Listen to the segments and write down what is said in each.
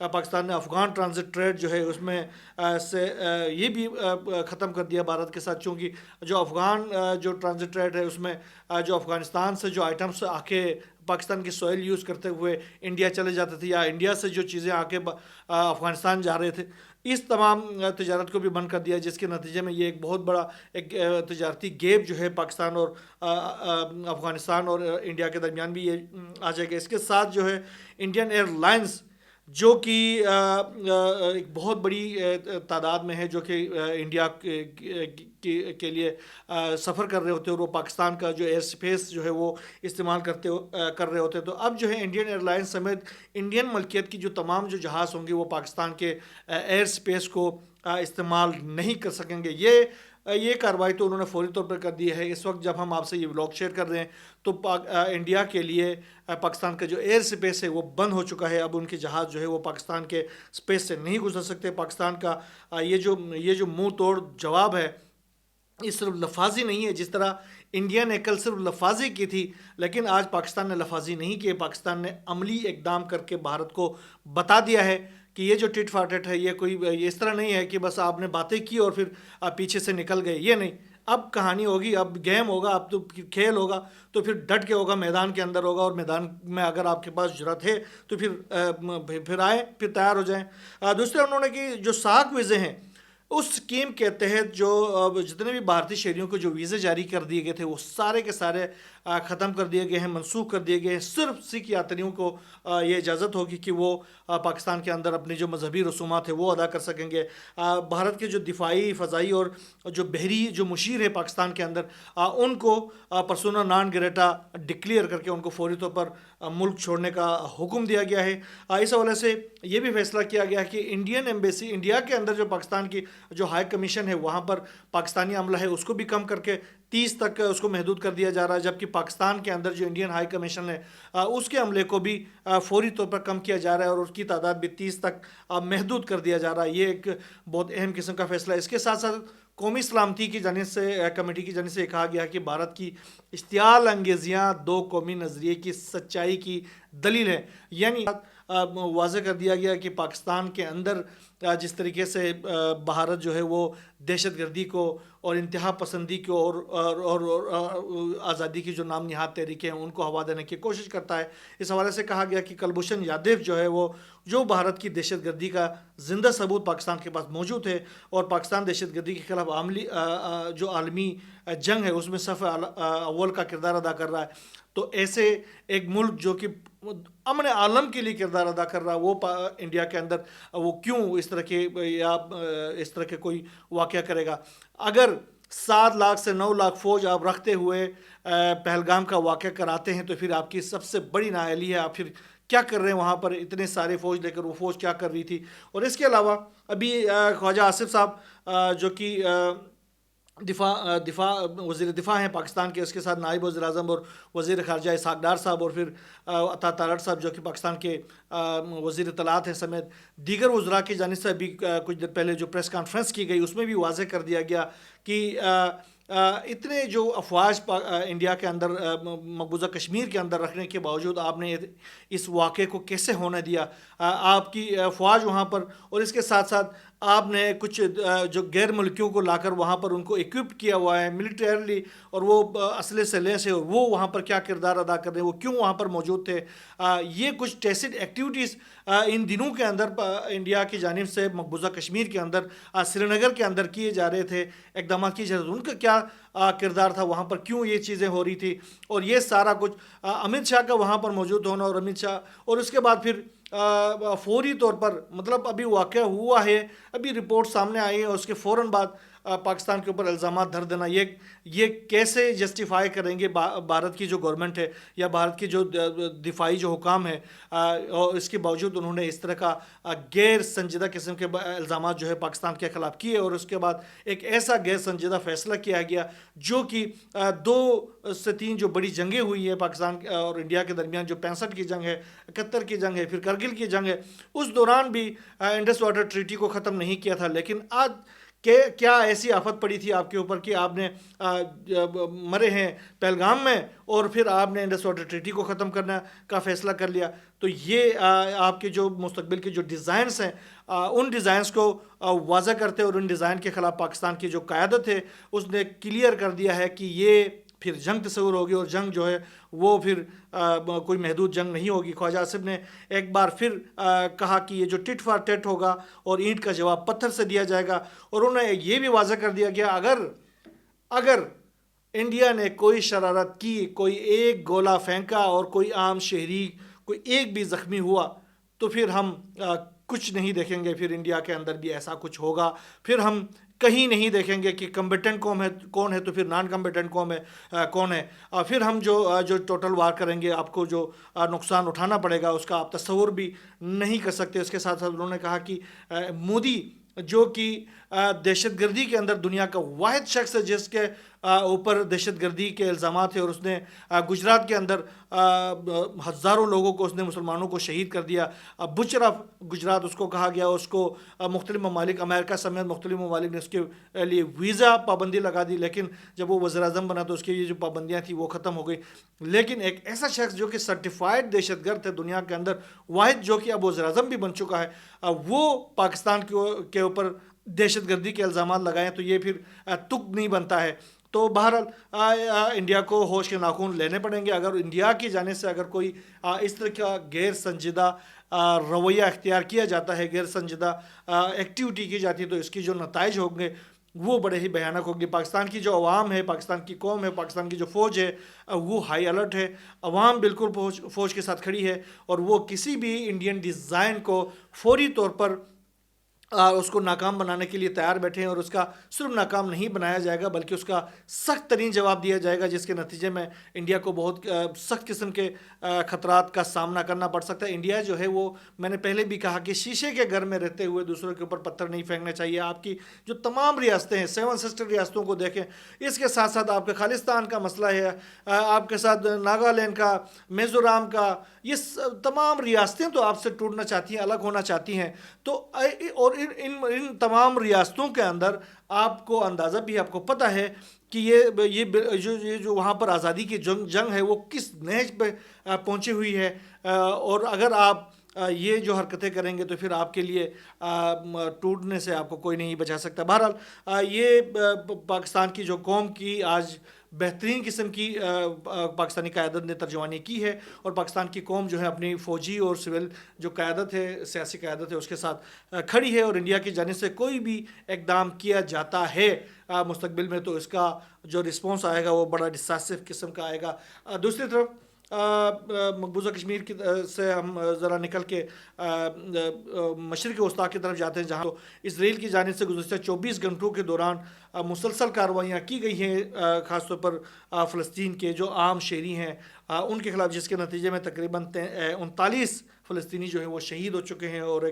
پاکستان نے Afghan transit trade جو ہے اس میں سے یہ بھی ختم کر دیا بھارت کے ساتھ، چونکہ جو افغان جو ٹرانزٹ ٹریڈ ہے اس میں جو افغانستان سے جو آئٹمس آ کے پاکستان کی سوئل یوز کرتے ہوئے انڈیا چلے جاتے تھے، یا انڈیا سے جو چیزیں آ کے افغانستان جا رہے تھے، اس تمام تجارت کو بھی بند کر دیا، جس کے نتیجے میں یہ ایک بہت بڑا ایک تجارتی گیپ جو ہے پاکستان اور افغانستان اور انڈیا کے درمیان بھی یہ آ جائے گا۔ اس کے ساتھ جو ہے انڈین ایئر لائنز جو کہ ایک بہت بڑی تعداد میں ہے، جو کہ انڈیا کے لیے سفر کر رہے ہوتے ہیں، اور وہ پاکستان کا جو ایئر سپیس جو ہے وہ استعمال کر رہے ہوتے ہیں، تو اب جو ہے انڈین ایئر لائنز سمیت انڈین ملکیت کی جو تمام جو جہاز ہوں گے وہ پاکستان کے ایئر سپیس کو استعمال نہیں کر سکیں گے۔ یہ کارروائی تو انہوں نے فوری طور پر کر دی ہے۔ اس وقت جب ہم آپ سے یہ ولاگ شیئر کر رہے ہیں تو انڈیا کے لیے پاکستان کا جو ایئر سپیس ہے وہ بند ہو چکا ہے، اب ان کے جہاز جو ہے وہ پاکستان کے سپیس سے نہیں گزر سکتے۔ پاکستان کا یہ جو منہ توڑ جواب ہے، یہ صرف لفاظی نہیں ہے، جس طرح انڈیا نے کل صرف لفاظی کی تھی، لیکن آج پاکستان نے لفاظی نہیں کیے، پاکستان نے عملی اقدام کر کے بھارت کو بتا دیا ہے کہ یہ جو ٹٹ فار ٹٹ ہے، یہ اس طرح نہیں ہے کہ بس آپ نے باتیں کی اور پھر آپ پیچھے سے نکل گئے، یہ نہیں، اب کہانی ہوگی، اب گیم ہوگا، اب تو کھیل ہوگا، تو پھر ڈٹ کے ہوگا، میدان کے اندر ہوگا، اور میدان میں اگر آپ کے پاس جرأت ہے تو پھر آئیں، پھر تیار ہو جائیں۔ دوسرے انہوں نے کہ جو ساکھ ویزے ہیں اس اسکیم کے تحت جو جتنے بھی بھارتی شہریوں کو جو ویزے جاری کر دیے گئے تھے وہ سارے کے سارے ختم کر دیے گئے ہیں، منسوخ کر دیے گئے ہیں۔ صرف سکھ یاتریوں کو یہ اجازت ہوگی کہ وہ پاکستان کے اندر اپنی جو مذہبی رسومات ہیں وہ ادا کر سکیں گے۔ بھارت کے جو دفاعی، فضائی اور جو بحری جو مشیر ہے پاکستان کے اندر، ان کو پرسونا نان گریٹا ڈکلیئر کر کے ان کو فوری طور پر ملک چھوڑنے کا حکم دیا گیا ہے۔ اس حوالے سے یہ بھی فیصلہ کیا گیا کہ انڈین ایمبیسی، انڈیا کے اندر جو پاکستان کی جو ہائی کمیشن ہے وہاں پر پاکستانی عملہ ہے اس کو بھی کم کر کے 30 تک اس کو محدود کر دیا جا رہا ہے، جبکہ پاکستان کے اندر جو انڈین ہائی کمیشن ہے اس کے عملے کو بھی فوری طور پر کم کیا جا رہا ہے، اور اس کی تعداد بھی 30 تک محدود کر دیا جا رہا ہے۔ یہ ایک بہت اہم قسم کا فیصلہ ہے۔ اس کے ساتھ ساتھ قومی سلامتی کی جانب سے، کمیٹی کی جانب سے کہا گیا کہ بھارت کی اشتعال انگیزیاں دو قومی نظریے کی سچائی کی دلیل ہے، یعنی واضح کر دیا گیا کہ پاکستان کے اندر جس طریقے سے بھارت جو ہے وہ دہشت گردی کو اور انتہا پسندی کو اور آزادی کی جو نام نہاد تحریکیں ہیں ان کو ہوا دینے کی کوشش کرتا ہے۔ اس حوالے سے کہا گیا کہ کلبھوشن یادیو جو ہے وہ جو بھارت کی دہشت گردی کا زندہ ثبوت پاکستان کے پاس موجود ہے، اور پاکستان دہشت گردی کے خلاف جو عالمی جنگ ہے اس میں صف اول کا کردار ادا کر رہا ہے، تو ایسے ایک ملک جو کہ امن عالم کے لیے کردار ادا کر رہا ہے، وہ انڈیا کے اندر وہ کیوں اس طرح کے کوئی واقعہ کرے گا؟ اگر 7 لاکھ سے 9 لاکھ فوج آپ رکھتے ہوئے پہلگام کا واقعہ کراتے ہیں تو پھر آپ کی سب سے بڑی نااہلی ہے، آپ پھر کیا کر رہے ہیں وہاں پر؟ اتنے سارے فوج لے کر وہ فوج کیا کر رہی تھی؟ اور اس کے علاوہ ابھی خواجہ آصف صاحب جو کہ وزیر دفاع ہیں پاکستان کے، اس کے ساتھ نائب وزیر اعظم اور وزیر خارجہ اسحاق ڈار صاحب، اور پھر عطا تارڑ صاحب جو کہ پاکستان کے وزیر اطلاعات ہیں، سمیت دیگر وزراء کی جانب سے بھی کچھ دیر پہلے جو پریس کانفرنس کی گئی اس میں بھی واضح کر دیا گیا کہ اتنے جو افواج انڈیا کے اندر مقبوضہ کشمیر کے اندر رکھنے کے باوجود آپ نے اس واقعے کو کیسے ہونے دیا؟ آپ کی افواج وہاں پر، اور اس کے ساتھ ساتھ آپ نے کچھ جو غیر ملکیوں کو لا کر وہاں پر ان کو اکوپ کیا ہوا ہے ملٹریلی، اور وہ اسلحے سے لیس ہے، اور وہ وہاں پر کیا کردار ادا کر رہے ہیں، وہ کیوں وہاں پر موجود تھے؟ یہ کچھ ٹیسٹ ایکٹیویٹیز ان دنوں کے اندر انڈیا کی جانب سے مقبوضہ کشمیر کے اندر، سری نگر کے اندر کیے جا رہے تھے، اقدامات کیے جا رہے تھے، ان کا کیا کردار تھا وہاں پر، کیوں یہ چیزیں ہو رہی تھی؟ اور یہ سارا کچھ امت شاہ کا وہاں پر موجود ہونا، اور امت شاہ، اور اس کے بعد پھر فوری طور پر، مطلب ابھی واقعہ ہوا ہے، ابھی رپورٹ سامنے آئی ہے، اور اس کے فوراً بعد پاکستان کے اوپر الزامات دھر دینا، یہ کیسے جسٹیفائی کریں گے بھارت کی جو گورنمنٹ ہے یا بھارت کی جو دفاعی جو حکام ہے، اور اس کے باوجود انہوں نے اس طرح کا غیر سنجیدہ قسم کے الزامات جو ہے پاکستان کے خلاف کیے، اور اس کے بعد ایک ایسا غیر سنجیدہ فیصلہ کیا گیا جو کہ 2 سے 3 جو بڑی جنگیں ہوئی ہیں پاکستان اور انڈیا کے درمیان، جو 65 کی جنگ ہے، 71 کی جنگ ہے، پھر کرگل کی جنگ ہے، اس دوران بھی انڈس واٹر ٹریٹی کو ختم نہیں کیا تھا، لیکن آج کہ کیا ایسی آفت پڑی تھی آپ کے اوپر کہ آپ نے مرے ہیں پہلگام میں اور پھر آپ نے انڈس واٹر ٹریٹی کو ختم کرنا کا فیصلہ کر لیا؟ تو یہ آپ کے جو مستقبل کے جو ڈیزائنس ہیں ان ڈیزائنس کو واضح کرتے اور ان ڈیزائن کے خلاف پاکستان کی جو قیادت ہے اس نے کلیئر کر دیا ہے کہ یہ پھر جنگ تصور ہوگی، اور جنگ جو ہے وہ پھر کوئی محدود جنگ نہیں ہوگی۔ خواجہ آصف نے ایک بار پھر کہا کہ یہ جو ٹٹ فار ٹٹ ہوگا اور اینٹ کا جواب پتھر سے دیا جائے گا، اور انہوں نے یہ بھی واضح کر دیا گیا اگر انڈیا نے کوئی شرارت کی، کوئی ایک گولہ پھینکا اور کوئی عام شہری کوئی ایک بھی زخمی ہوا تو پھر ہم کچھ نہیں دیکھیں گے، پھر انڈیا کے اندر بھی ایسا کچھ ہوگا، پھر ہم کہیں نہیں دیکھیں گے کہ کمبیٹنٹ قوم ہے کون ہے تو پھر نان کمبیٹنٹ قوم ہے کون ہے، پھر ہم جو ٹوٹل وار کریں گے آپ کو جو نقصان اٹھانا پڑے گا اس کا آپ تصور بھی نہیں کر سکتے۔ اس کے ساتھ ساتھ انہوں نے کہا کہ مودی جو کہ دہشت گردی کے اندر دنیا کا واحد شخص ہے جس کے اوپر دہشت گردی کے الزامات ہیں، اور اس نے گجرات کے اندر ہزاروں لوگوں کو اس نے مسلمانوں کو شہید کر دیا، بچر آف گجرات اس کو کہا گیا، اس کو مختلف ممالک امریکہ سمیت مختلف ممالک نے اس کے لیے ویزا پابندی لگا دی، لیکن جب وہ وزیر اعظم بنا تو اس کی یہ جو پابندیاں تھیں وہ ختم ہو گئی۔ لیکن ایک ایسا شخص جو کہ سرٹیفائڈ دہشت گرد ہے دنیا کے اندر واحد، جو کہ اب وزیر اعظم بھی بن چکا ہے، وہ پاکستان کے اوپر دہشت گردی کے الزامات لگائیں تو یہ پھر تک نہیں بنتا ہے۔ تو بہرحال انڈیا کو ہوش کے ناخن لینے پڑیں گے۔ اگر انڈیا کی جانب سے اگر کوئی اس طرح کا غیر سنجیدہ رویہ اختیار کیا جاتا ہے، غیر سنجیدہ ایکٹیویٹی کی جاتی ہے، تو اس کی جو نتائج ہوں گے وہ بڑے ہی بھیانک ہوگی۔ پاکستان کی جو عوام ہے، پاکستان کی قوم ہے، پاکستان کی جو فوج ہے وہ ہائی الرٹ ہے، عوام بالکل فوج کے ساتھ کھڑی ہے، اور وہ کسی بھی انڈین ڈیزائن کو فوری طور پر اس کو ناکام بنانے کے لیے تیار بیٹھے ہیں، اور اس کا صرف ناکام نہیں بنایا جائے گا بلکہ اس کا سخت ترین جواب دیا جائے گا، جس کے نتیجے میں انڈیا کو بہت سخت قسم کے خطرات کا سامنا کرنا پڑ سکتا ہے۔ انڈیا جو ہے وہ میں نے پہلے بھی کہا کہ شیشے کے گھر میں رہتے ہوئے دوسروں کے اوپر پتھر نہیں پھینکنا چاہیے۔ آپ کی جو تمام ریاستیں ہیں، 7 سسٹر ریاستوں کو دیکھیں، اس کے ساتھ ساتھ آپ کے خالستان کا مسئلہ ہے، آپ کے ساتھ ناگالینڈ کا، میزورام کا، یہ تمام ریاستیں تو آپ سے ٹوٹنا چاہتی ہیں، الگ ہونا چاہتی ہیں۔ تو اور ان تمام ریاستوں کے اندر آپ کو اندازہ بھی آپ کو پتہ ہے کہ یہ جو وہاں پر آزادی کی جنگ ہے وہ کس نہج پہ پہنچی ہوئی ہے، اور اگر آپ یہ جو حرکتیں کریں گے تو پھر آپ کے لیے ٹوٹنے سے آپ کو کوئی نہیں بچا سکتا۔ بہرحال یہ پاکستان کی جو قوم کی آج بہترین قسم کی پاکستانی قیادت نے ترجمانی کی ہے، اور پاکستان کی قوم جو ہے اپنی فوجی اور سول جو قیادت ہے، سیاسی قیادت ہے، اس کے ساتھ کھڑی ہے، اور انڈیا کی جانب سے کوئی بھی اقدام کیا جاتا ہے مستقبل میں تو اس کا جو رسپانس آئے گا وہ بڑا ڈساسو قسم کا آئے گا۔ دوسری طرف مقبوضہ کشمیر کی سے ہم ذرا نکل کے مشرق وسطیٰ کی طرف جاتے ہیں، جہاں تو اسرائیل کی جانب سے گزشتہ 24 گھنٹوں کے دوران مسلسل کارروائیاں کی گئی ہیں، خاص طور پر فلسطین کے جو عام شہری ہیں ان کے خلاف، جس کے نتیجے میں تقریباً 39 فلسطینی جو ہیں وہ شہید ہو چکے ہیں اور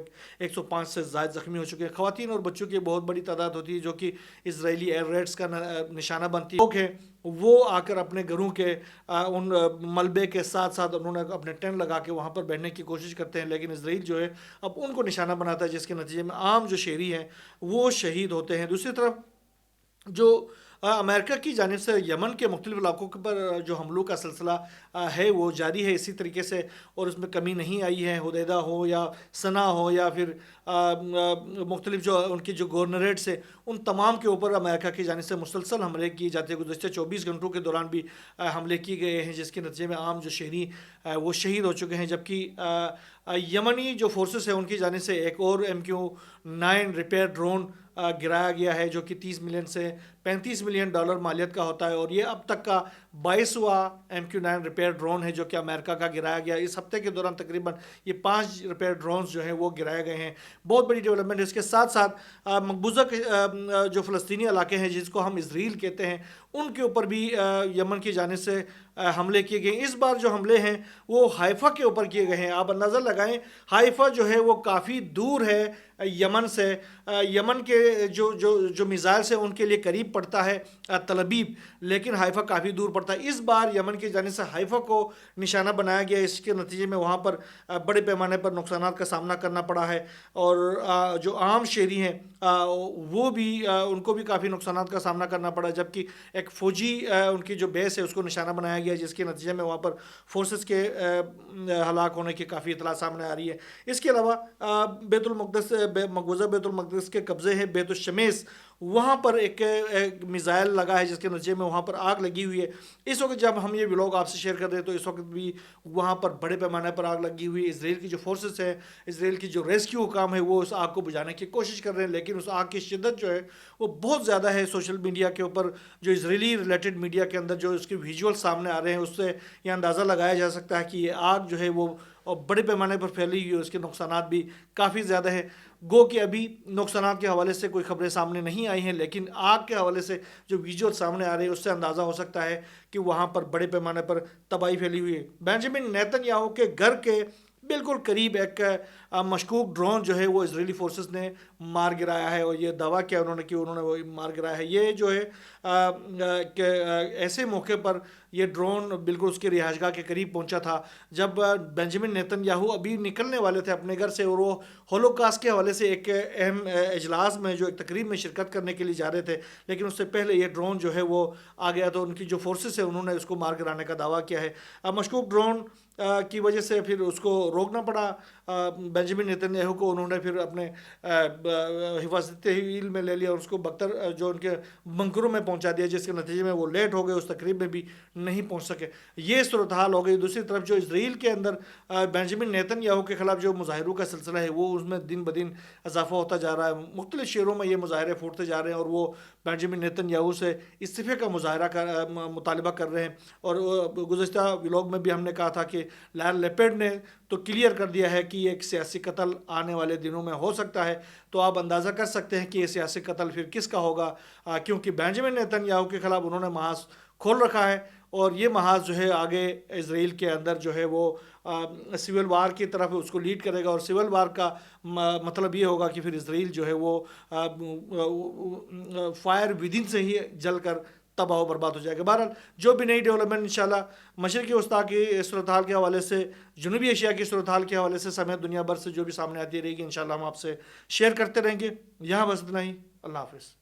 105 سے زائد زخمی ہو چکے ہیں۔ خواتین اور بچوں کی بہت بڑی تعداد ہوتی ہے جو کہ اسرائیلی ایئر ریڈز کا نشانہ بنتی ہے۔ لوگ ہیں وہ آ کر اپنے گھروں کے ان ملبے کے ساتھ ساتھ انہوں نے اپنے ٹینٹ لگا کے وہاں پر بیٹھنے کی کوشش کرتے ہیں، لیکن اسرائیل جو ہے اب ان کو نشانہ بناتا ہے، جس کے نتیجے میں عام جو شہری ہیں وہ شہید ہوتے ہیں۔ دوسری طرف جو امریکہ کی جانب سے یمن کے مختلف علاقوں پر جو حملوں کا سلسلہ ہے وہ جاری ہے اسی طریقے سے، اور اس میں کمی نہیں آئی ہے۔ حدیدہ ہو یا صنع ہو یا پھر مختلف جو ان کی جو گورنریٹس ہیں، ان تمام کے اوپر امریکہ کی جانب سے مسلسل حملے کیے جاتے ہیں۔ گزشتہ 24 گھنٹوں کے دوران بھی حملے کیے گئے ہیں، جس کے نتیجے میں عام جو شہری وہ شہید ہو چکے ہیں، جبکہ یمنی جو فورسز ہیں ان کی جانب سے ایک اور MQ-9 ریپیئر ڈرون گرایا گیا ہے، جو کہ 30 ملین سے 35 ملین ڈالر مالیت کا ہوتا ہے، اور یہ اب تک کا 22واں MQ-9 ریپیئر ڈرون ہے جو کہ امریکہ کا گرایا گیا۔ اس ہفتے کے دوران تقریباً یہ 5 ریپیئر ڈرونز جو ہیں وہ گرائے گئے ہیں، بہت بڑی ڈیولپمنٹ ہے۔ اس کے ساتھ ساتھ مقبوضہ جو فلسطینی علاقے ہیں جس کو ہم اسرائیل کہتے ہیں، ان کے اوپر بھی یمن کی جانب سے حملے کیے گئے۔ اس بار جو حملے ہیں وہ حائفہ کے اوپر کیے گئے ہیں۔ آپ اندازہ لگائیں حائفہ جو ہے وہ کافی دور ہے یمن سے، یمن کے جو میزائل سے ان کے لیے قریب پڑتا ہے تل ابیب، لیکن حیفا کافی دور پڑتا ہے۔ اس بار یمن کی جانب سے حیفا کو نشانہ بنایا گیا، اس کے نتیجے میں وہاں پر بڑے پیمانے پر نقصانات کا سامنا کرنا پڑا ہے، اور جو عام شہری ہیں وہ بھی ان کو بھی کافی نقصانات کا سامنا کرنا پڑا، جبکہ ایک فوجی ان کی جو بیس ہے اس کو نشانہ بنایا گیا، جس کے نتیجے میں وہاں پر فورسز کے ہلاک ہونے کی کافی اطلاع سامنے آ رہی ہے۔ اس کے علاوہ بیت المقدس، مقبوضہ بیت المقدس کے قبضے ہیں بیت الشمیس، وہاں پر ایک میزائل لگا ہے جس کے نتیجے میں وہاں پر آگ لگی ہوئی ہے۔ اس وقت جب ہم یہ ولاگ آپ سے شیئر کر رہے ہیں تو اس وقت بھی وہاں پر بڑے پیمانے پر آگ لگی ہوئی ہے۔ اسرائیل کی جو فورسز ہیں، اسرائیل کی جو ریسکیو حکام ہے، وہ اس آگ کو بجھانے کی کوشش کر رہے ہیں، لیکن اس آگ کی شدت جو ہے وہ بہت زیادہ ہے۔ سوشل میڈیا کے اوپر جو اسرائیلی ریلیٹڈ میڈیا کے اندر جو اس کے ویژول سامنے آ رہے ہیں، اس سے یہ اندازہ لگایا جا سکتا ہے کہ یہ آگ جو ہے وہ بڑے پیمانے پر پھیلی ہوئی ہے، اس کے نقصانات بھی کافی زیادہ ہیں۔ گو کہ ابھی نقصانات کے حوالے سے کوئی خبریں سامنے نہیں آئی ہیں، لیکن آگ کے حوالے سے جو ویژول سامنے آ رہے ہیں اس سے اندازہ ہو سکتا ہے کہ وہاں پر بڑے پیمانے پر تباہی پھیلی ہوئی ہے۔ بنجامن نیتن یاہو کے گھر کے بالکل قریب ایک مشکوک ڈرون جو ہے وہ اسرائیلی فورسز نے مار گرایا ہے، اور یہ دعویٰ کیا انہوں نے کہ انہوں نے وہ مار گرایا ہے۔ یہ جو ہے کہ ایسے موقع پر یہ ڈرون بالکل اس کے رہائش گاہ کے قریب پہنچا تھا جب بنجامن نیتن یاہو ابھی نکلنے والے تھے اپنے گھر سے، اور وہ ہولوکاسٹ کے حوالے سے ایک اہم اجلاس میں، جو ایک تقریب میں شرکت کرنے کے لیے جا رہے تھے، لیکن اس سے پہلے یہ ڈرون جو ہے وہ آ گیا، تو ان کی جو فورسز ہیں انہوں نے اس کو مار گرانے کا دعویٰ کیا ہے۔ مشکوک ڈرون کی وجہ سے پھر اس کو روکنا پڑا بنجامن نیتن یاہو کو، انہوں نے پھر اپنے حفاظتی تحویل میں لے لیا اور اس کو بختر جو ان کے بنکروں میں پہنچا دیا، جس کے نتیجے میں وہ لیٹ ہو گئے، اس تقریب میں بھی نہیں پہنچ سکے۔ یہ صورتحال ہو گئی۔ دوسری طرف جو اسرائیل کے اندر بنجامن نیتن یاہو کے خلاف جو مظاہروں کا سلسلہ ہے وہ اس میں دن بدن اضافہ ہوتا جا رہا ہے، مختلف شہروں میں یہ مظاہرے پھوٹتے جا رہے ہیں، اور وہ بنجامن نیتن یاہو سے استعفے کا مطالبہ کر رہے ہیں۔ اور گزشتہ ولاگ میں بھی ہم نے کہا تھا کہ لائر لیپیڈ نے تو کلیئر کر دیا ہے کہ یہ ایک سیاسی قتل آنے والے دنوں میں ہو سکتا ہے، تو آپ اندازہ کر سکتے ہیں کہ یہ سیاسی قتل پھر کس کا ہوگا، کیونکہ بنجامن نیتن یاہو کے خلاف انہوں نے محاذ کھول رکھا ہے، اور یہ محاذ جو ہے آگے اسرائیل کے اندر جو ہے وہ سول وار کی طرف اس کو لیڈ کرے گا، اور سول وار کا مطلب یہ ہوگا کہ پھر اسرائیل جو ہے وہ فائر ودن سے ہی جل کر تباہ و برباد ہو جائے گا۔ بہرحال جو بھی نئی ڈیولپمنٹ انشاءاللہ مشرقی وسطیٰ کی صورتحال کے حوالے سے، جنوبی ایشیا کی صورتحال کے حوالے سے سمیت دنیا بھر سے جو بھی سامنے آتی رہے گی، انشاءاللہ ہم آپ سے شیئر کرتے رہیں گے۔ یہاں بس اتنا ہی، اللہ حافظ۔